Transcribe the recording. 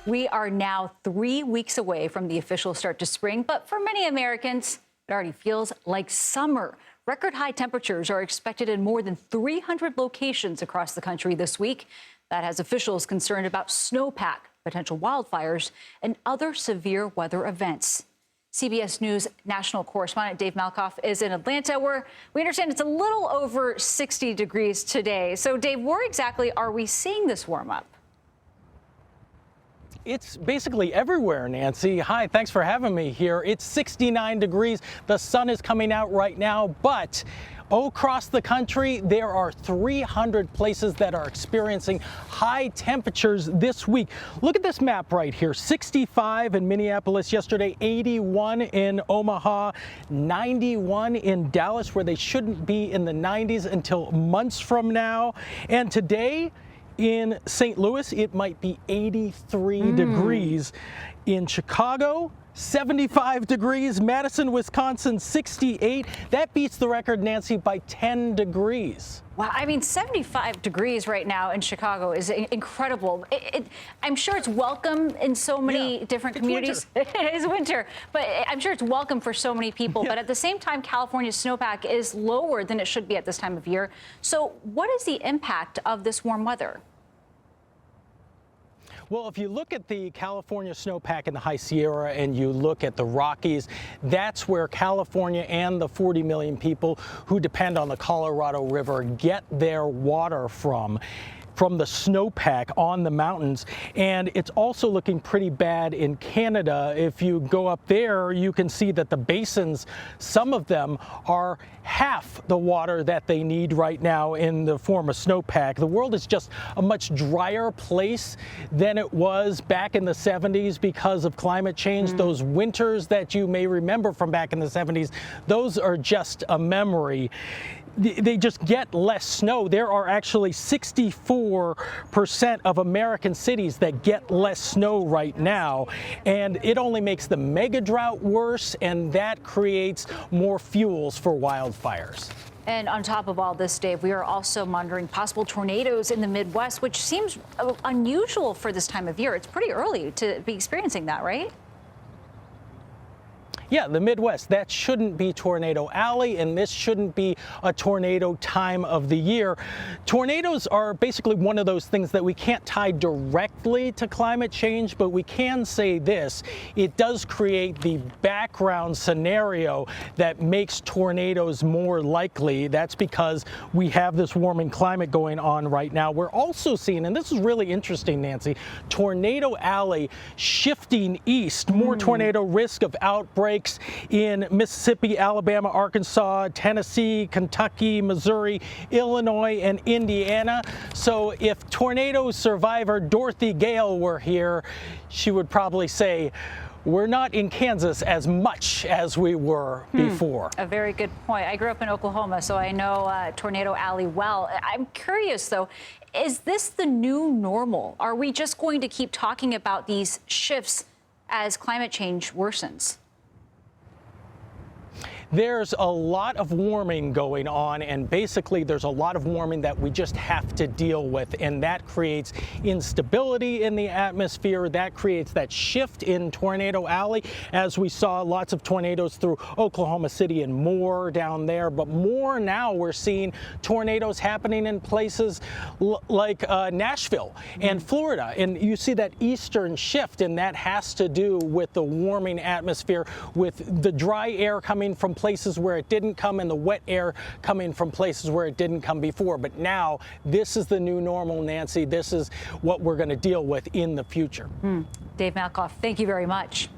We are now 3 weeks away from the official start to spring, but for many Americans, it already feels like summer. Record high temperatures are expected in more than 300 locations across the country this week. That has officials concerned about snowpack, potential wildfires, and other severe weather events. CBS News national correspondent Dave Malkoff is in Atlanta, where we understand it's a little over 60 degrees today. So, Dave, where exactly are we seeing this warm up? It's basically everywhere, Nancy. Hi, thanks for having me here. It's 69 degrees. The sun is coming out right now, but across the country, there are 300 places that are experiencing high temperatures this week. Look at this map right here. 65 in Minneapolis yesterday, 81 in Omaha, 91 in Dallas, where they shouldn't be in the 90s until months from now. And today, in St. Louis, it might be 83 degrees. In Chicago, 75 degrees. Madison, Wisconsin, 68. That beats the record, Nancy, by 10 degrees. Wow, I mean, 75 degrees right now in Chicago is incredible. I'm sure it's welcome in so many different communities. It is winter, but I'm sure it's welcome for so many people. But at the same time, California's snowpack is lower than it should be at this time of year. So what is the impact of this warm weather? Well, if you look at the California snowpack in the High Sierra and you look at the Rockies, that's where California and the 40 million people who depend on the Colorado River get their water from the snowpack on the mountains. And it's also looking pretty bad in Canada. If you go up there, you can see that the basins, some of them are half the water that they need right now in the form of snowpack. The world is just a much drier place than it was back in the 70s because of climate change. Those winters that you may remember from back in the 70s, those are just a memory. They just get less snow. There are actually 64% of American cities that get less snow right now, and it only makes the mega drought worse, and that creates more fuels for wildfires. And on top of all this, Dave, we are also monitoring possible tornadoes in the Midwest, which seems unusual for this time of year. It's pretty early to be experiencing that, right? Yeah, the Midwest, that shouldn't be Tornado Alley, and this shouldn't be a tornado time of the year. Tornadoes are basically one of those things that we can't tie directly to climate change, but we can say this: it does create the background scenario that makes tornadoes more likely. That's because we have this warming climate going on right now. We're also seeing, and this is really interesting, Nancy, Tornado Alley shifting east, more tornado risk of outbreak in Mississippi, Alabama, Arkansas, Tennessee, Kentucky, Missouri, Illinois, and Indiana. So if tornado survivor Dorothy Gale were here, she would probably say, we're not in Kansas as much as we were before. A very good point. I grew up in Oklahoma, so I know Tornado Alley well. I'm curious, though, is this the new normal? Are we just going to keep talking about these shifts as climate change worsens? There's a lot of warming going on, and basically there's a lot of warming that we just have to deal with, and that creates instability in the atmosphere. That creates that shift in Tornado Alley, as we saw lots of tornadoes through Oklahoma City and more down there. But more now, we're seeing tornadoes happening in places like Nashville and Florida, and you see that eastern shift, and that has to do with the warming atmosphere, with the dry air coming from places where it didn't come and the wet air coming from places where it didn't come before. But now this is the new normal, Nancy. This is what we're going to deal with in the future. Dave Malkoff, thank you very much.